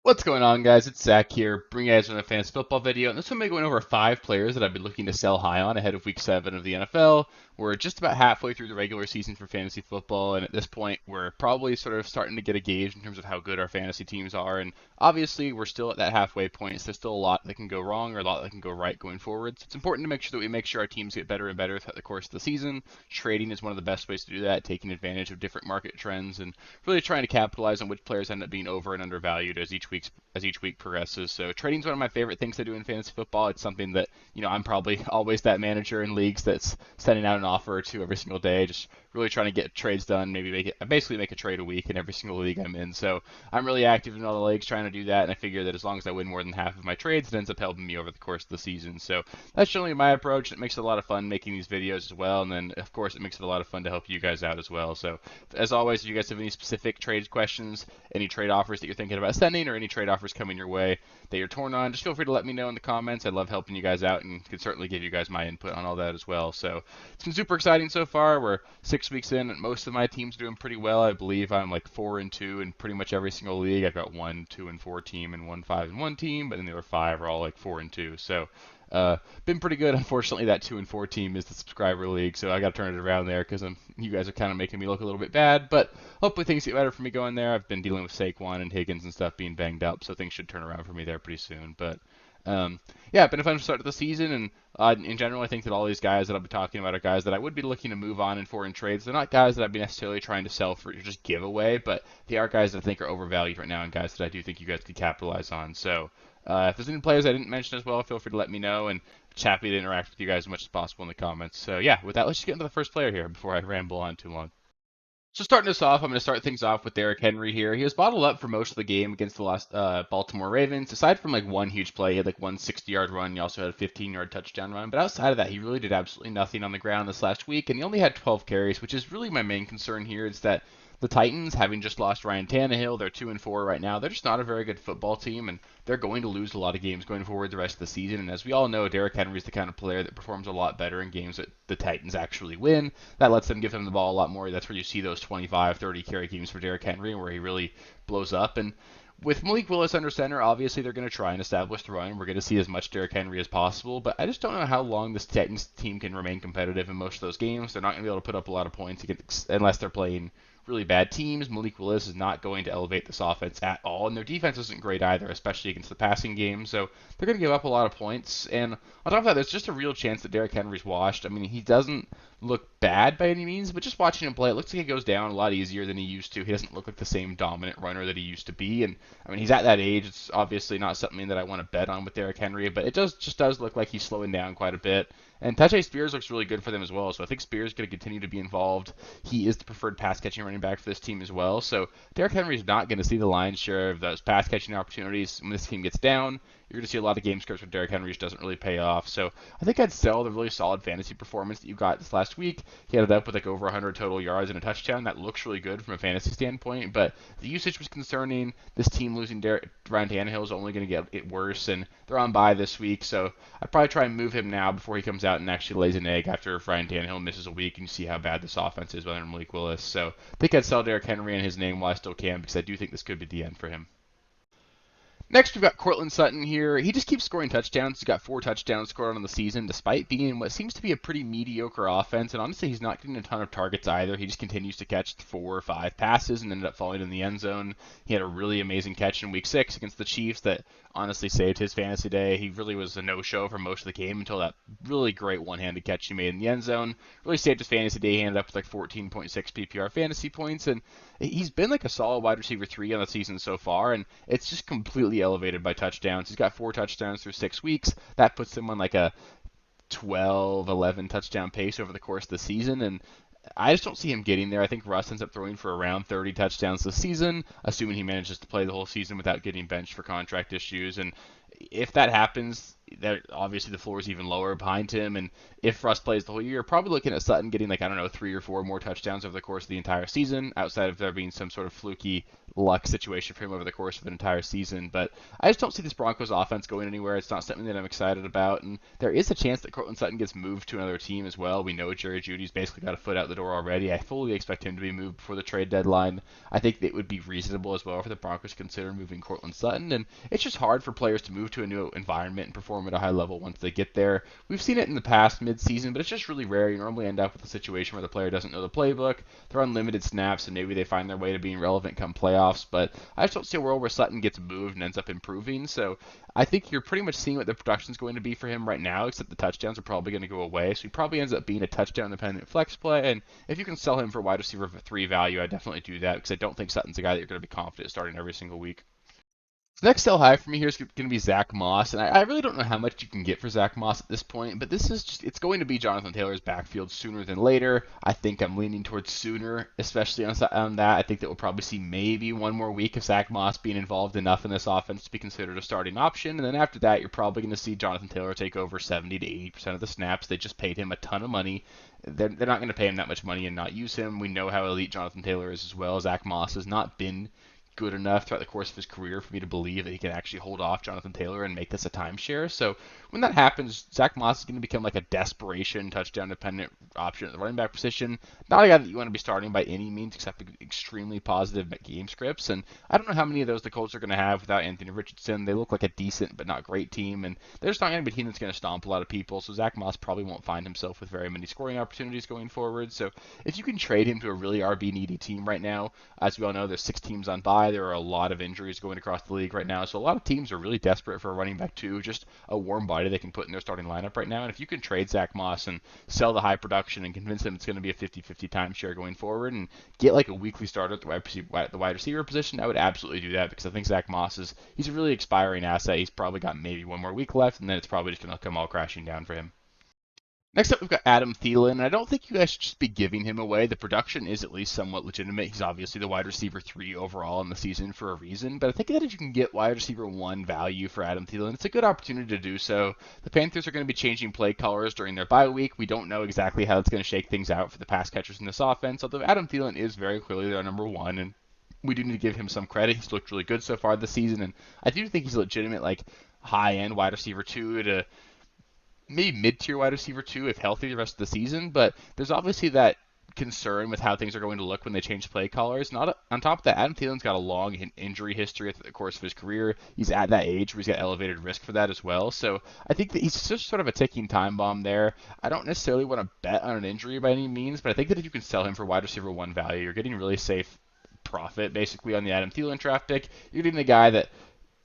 What's going on, guys? It's Zach here, bringing you guys a fantasy football video. And this one will be going over 5 players that I've been looking to sell high on ahead of Week 7 of the NFL. We're just about halfway through the regular season for fantasy football, and at this point, we're probably sort of starting to get a gauge in terms of how good our fantasy teams are. And obviously, we're still at that halfway point, so there's still a lot that can go wrong or a lot that can go right going forward. So it's important to make sure that we make sure our teams get better and better throughout the course of the season. Trading is one of the best ways to do that, taking advantage of different market trends and really trying to capitalize on which players end up being over and undervalued as each week progresses. So trading's one of my favorite things to do in fantasy football. It's something that, I'm probably always that manager in leagues that's sending out an offer or two every single day, just really trying to get trades done, maybe basically make a trade a week in every single league I'm in. So I'm really active in all the leagues trying to do that, and I figure that as long as I win more than half of my trades, it ends up helping me over the course of the season. So that's generally my approach. It makes it a lot of fun making these videos as well, and then of course it makes it a lot of fun to help you guys out as well. So as always, if you guys have any specific trade questions, any trade offers that you're thinking about sending, or any trade offers coming your way that you're torn on, just feel free to let me know in the comments. I love helping you guys out and can certainly give you guys my input on all that as well. So it's been super exciting so far. We're 6 weeks in, and most of my team's doing pretty well. I believe I'm like 4-2 in pretty much every single league. I've got 1, 2, and 4 team and 1, 5, and 1 team, but then the other 5 are all like 4-2. So been pretty good. Unfortunately, that 2-4 team is the subscriber league, so I got to turn it around there because you guys are kind of making me look a little bit bad. But hopefully things get better for me going there. I've been dealing with Saquon and Higgins and stuff being banged up, so things should turn around for me there pretty soon. But yeah, been a fun start to the season, and in general, I think that all these guys that I'll be talking about are guys that I would be looking to move on in foreign trades. They're not guys that I'd be necessarily trying to sell for just giveaway, but they are guys that I think are overvalued right now and guys that I do think you guys could capitalize on. So if there's any players I didn't mention as well, feel free to let me know, and it's happy to interact with you guys as much as possible in the comments. So yeah, with that, let's just get into the first player here before I ramble on too long. So starting us off, I'm going to start things off with Derrick Henry here. He was bottled up for most of the game against the last Baltimore Ravens. Aside from like one huge play, he had like one 60-yard run. He also had a 15-yard touchdown run. But outside of that, he really did absolutely nothing on the ground this last week, and he only had 12 carries, which is really my main concern here. Is that the Titans, having just lost Ryan Tannehill, they're 2-4 right now. They're just not a very good football team, and they're going to lose a lot of games going forward the rest of the season. And as we all know, Derrick Henry is the kind of player that performs a lot better in games that the Titans actually win. That lets them give him the ball a lot more. That's where you see those 25, 30 carry games for Derrick Henry, where he really blows up. And with Malik Willis under center, obviously they're going to try and establish the run. We're going to see as much Derrick Henry as possible, but I just don't know how long this Titans team can remain competitive in most of those games. They're not going to be able to put up a lot of points unless they're playing really bad teams. Malik Willis is not going to elevate this offense at all, and their defense isn't great either, especially against the passing game. So they're going to give up a lot of points. And on top of that, there's just a real chance that Derrick Henry's washed. I mean, he doesn't look bad by any means, but just watching him play, it looks like he goes down a lot easier than he used to. He doesn't look like the same dominant runner that he used to be. And I mean, he's at that age. It's obviously not something that I want to bet on with Derrick Henry, but it does look like he's slowing down quite a bit. And Tajay Spears looks really good for them as well, so I think Spears is going to continue to be involved. He is the preferred pass-catching running back for this team as well, so Derrick Henry is not going to see the lion's share of those pass-catching opportunities when this team gets down. You're going to see a lot of game scripts where Derrick Henry just doesn't really pay off. So I think I'd sell the really solid fantasy performance that you got this last week. He ended up with like over 100 total yards and a touchdown. That looks really good from a fantasy standpoint, but the usage was concerning. This team losing Ryan Tannehill is only going to get it worse, and they're on bye this week, so I'd probably try and move him now before he comes out and actually lays an egg after Ryan Tannehill misses a week, and you see how bad this offense is under Malik Willis. So I think I'd sell Derrick Henry in his name while I still can, because I do think this could be the end for him. Next, we've got Courtland Sutton here. He just keeps scoring touchdowns. He's got 4 touchdowns scored on the season, despite being in what seems to be a pretty mediocre offense. And honestly, he's not getting a ton of targets either. He just continues to catch 4 or 5 passes and ended up falling in the end zone. He had a really amazing catch in Week 6 against the Chiefs that honestly saved his fantasy day. He really was a no-show for most of the game until that really great one-handed catch he made in the end zone. Really saved his fantasy day. He ended up with like 14.6 PPR fantasy points, and he's been like a solid wide receiver 3 on the season so far, and it's just completely elevated by touchdowns. He's got 4 touchdowns through 6 weeks. That puts him on like a 12, 11 touchdown pace over the course of the season, and I just don't see him getting there. I think Russ ends up throwing for around 30 touchdowns this season, assuming he manages to play the whole season without getting benched for contract issues. And If that happens, that obviously the floor is even lower behind him. And if Russ plays the whole year, probably looking at Sutton getting like, I don't know, 3 or 4 more touchdowns over the course of the entire season, outside of there being some sort of fluky luck situation for him over the course of an entire season. But I just don't see this Broncos offense going anywhere. It's not something that I'm excited about. And there is a chance that Cortland Sutton gets moved to another team as well. We know Jerry Jeudy's basically got a foot out the door already. I fully expect him to be moved before the trade deadline. I think it would be reasonable as well for the Broncos to consider moving Cortland Sutton. And it's just hard for players to move to a new environment and perform at a high level once they get there. We've seen it in the past mid-season, but it's just really rare. You normally end up with a situation where the player doesn't know the playbook, they're on limited snaps, and maybe they find their way to being relevant come playoffs. But I just don't see a world where Sutton gets moved and ends up improving. So I think you're pretty much seeing what the production is going to be for him right now, except the touchdowns are probably going to go away. So he probably ends up being a touchdown-dependent flex play. And if you can sell him for wide receiver 3 value, I definitely do that because I don't think Sutton's a guy that you're going to be confident starting every single week. The next sell high for me here is going to be Zach Moss, and I really don't know how much you can get for Zach Moss at this point, but this is just, it's going to be Jonathan Taylor's backfield sooner than later. I think I'm leaning towards sooner, especially on that. I think that we'll probably see maybe one more week of Zach Moss being involved enough in this offense to be considered a starting option, and then after that, you're probably going to see Jonathan Taylor take over 70 to 80% of the snaps. They just paid him a ton of money. They're not going to pay him that much money and not use him. We know how elite Jonathan Taylor is as well. Zach Moss has not been good enough throughout the course of his career for me to believe that he can actually hold off Jonathan Taylor and make this a timeshare. So when that happens, Zach Moss is going to become like a desperation touchdown dependent option at the running back position. Not a guy that you want to be starting by any means, except extremely positive game scripts. And I don't know how many of those the Colts are going to have without Anthony Richardson. They look like a decent but not great team, and they're just not going to be a team that's going to stomp a lot of people. So Zach Moss probably won't find himself with very many scoring opportunities going forward. So if you can trade him to a really RB needy team right now, as we all know, there's 6 teams on bye. There are a lot of injuries going across the league right now, so a lot of teams are really desperate for a running back too, just a warm body they can put in their starting lineup right now. And if you can trade Zach Moss and sell the high production and convince them it's going to be a 50-50 timeshare going forward and get like a weekly starter at the wide receiver position, I would absolutely do that because I think Zach Moss he's a really expiring asset. He's probably got maybe one more week left, and then it's probably just going to come all crashing down for him. Next up, we've got Adam Thielen, and I don't think you guys should just be giving him away. The production is at least somewhat legitimate. He's obviously the wide receiver 3 overall in the season for a reason, but I think that if you can get wide receiver 1 value for Adam Thielen, it's a good opportunity to do so. The Panthers are going to be changing play callers during their bye week. We don't know exactly how it's going to shake things out for the pass catchers in this offense, although Adam Thielen is very clearly their number 1, and we do need to give him some credit. He's looked really good so far this season, and I do think he's a legitimate, like, high-end wide receiver 2 to maybe mid-tier wide receiver 2 if healthy the rest of the season, but there's obviously that concern with how things are going to look when they change play callers. Not on top of that, Adam Thielen's got a long injury history through the course of his career. He's at that age where he's got elevated risk for that as well. So I think that he's just sort of a ticking time bomb there. I don't necessarily want to bet on an injury by any means, but I think that if you can sell him for wide receiver 1 value, you're getting really safe profit basically on the Adam Thielen draft pick. You're getting the guy that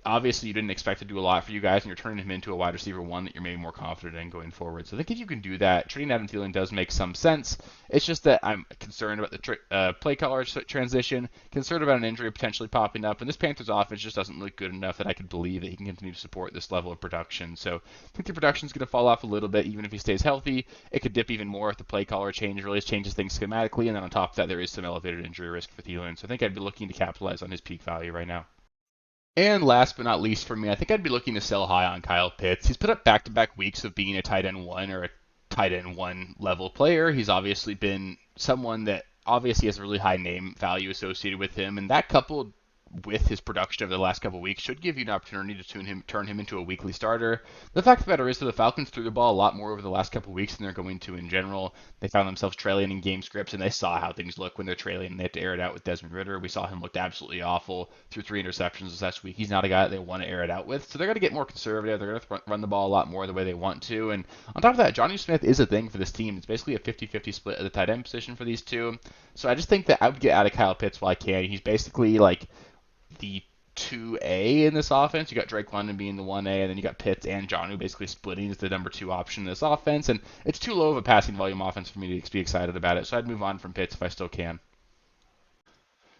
obviously you didn't expect to do a lot for you guys, and you're turning him into a wide receiver 1 that you're maybe more confident in going forward. So I think if you can do that, trading Adam Thielen does make some sense. It's just that I'm concerned about the play caller transition, concerned about an injury potentially popping up, and this Panthers offense just doesn't look good enough that I could believe that he can continue to support this level of production. So I think the production is going to fall off a little bit, even if he stays healthy. It could dip even more if the play caller really changes things schematically, and then on top of that, there is some elevated injury risk for Thielen. So I think I'd be looking to capitalize on his peak value right now. And last but not least for me, I think I'd be looking to sell high on Kyle Pitts. He's put up back-to-back weeks of being a tight end 1 or a tight end 1 level player. He's obviously been someone that obviously has a really high name value associated with him, and that coupled with his production over the last couple of weeks should give you an opportunity to turn him into a weekly starter. The fact of the matter is that the Falcons threw the ball a lot more over the last couple of weeks than they're going to in general. They found themselves trailing in game scripts, and they saw how things look when they're trailing, and they had to air it out with Desmond Ridder. We saw him look absolutely awful through 3 interceptions this last week. He's not a guy that they want to air it out with, so they're going to get more conservative. They're going to run the ball a lot more the way they want to, and on top of that, Johnny Smith is a thing for this team. It's basically a 50-50 split at the tight end position for these two, so I just think that I would get out of Kyle Pitts while I can. He's basically like the 2A in this offense. You got Drake London being the 1A, and then you got Pitts and Jonnu basically splitting as the number 2 option in this offense, and it's too low of a passing volume offense for me to be excited about it, so I'd move on from Pitts if I still can.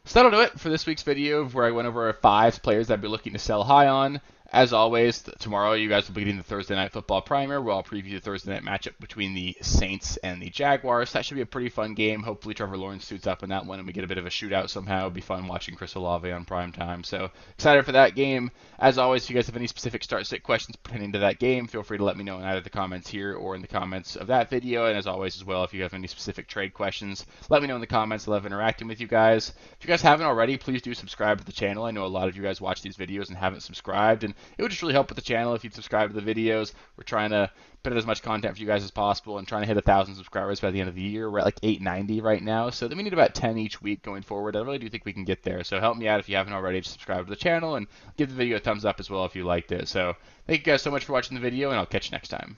So that'll do it for this week's video where I went over 5 players I'd be looking to sell high on. As always, tomorrow you guys will be getting the Thursday Night Football primer, where I'll preview the Thursday night matchup between the Saints and the Jaguars. That should be a pretty fun game. Hopefully Trevor Lawrence suits up in that one and we get a bit of a shootout somehow. It'll be fun watching Chris Olave on prime time. So excited for that game. As always, if you guys have any specific start-sit questions pertaining to that game, feel free to let me know in either the comments here or in the comments of that video. And as always as well, if you have any specific trade questions, let me know in the comments. I love interacting with you guys. If you guys haven't already, please do subscribe to the channel. I know a lot of you guys watch these videos and haven't subscribed, and it would just really help with the channel if you'd subscribe to the videos. We're trying to put out as much content for you guys as possible and trying to hit 1,000 subscribers by the end of the year. We're at like 890 right now, so then we need about 10 each week going forward. I really do think we can get there, so help me out if you haven't already. Just subscribe to the channel and give the video a thumbs up as well if you liked it. So thank you guys so much for watching the video, and I'll catch you next time.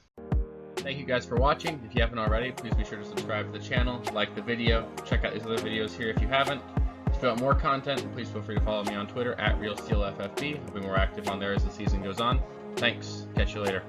Thank you guys for watching. If you haven't already, please be sure to subscribe to the channel, like the video, check out these other videos here if you haven't. If you want more content, please feel free to follow me on Twitter at RealSteelFFB. I'll be more active on there as the season goes on. Thanks. Catch you later.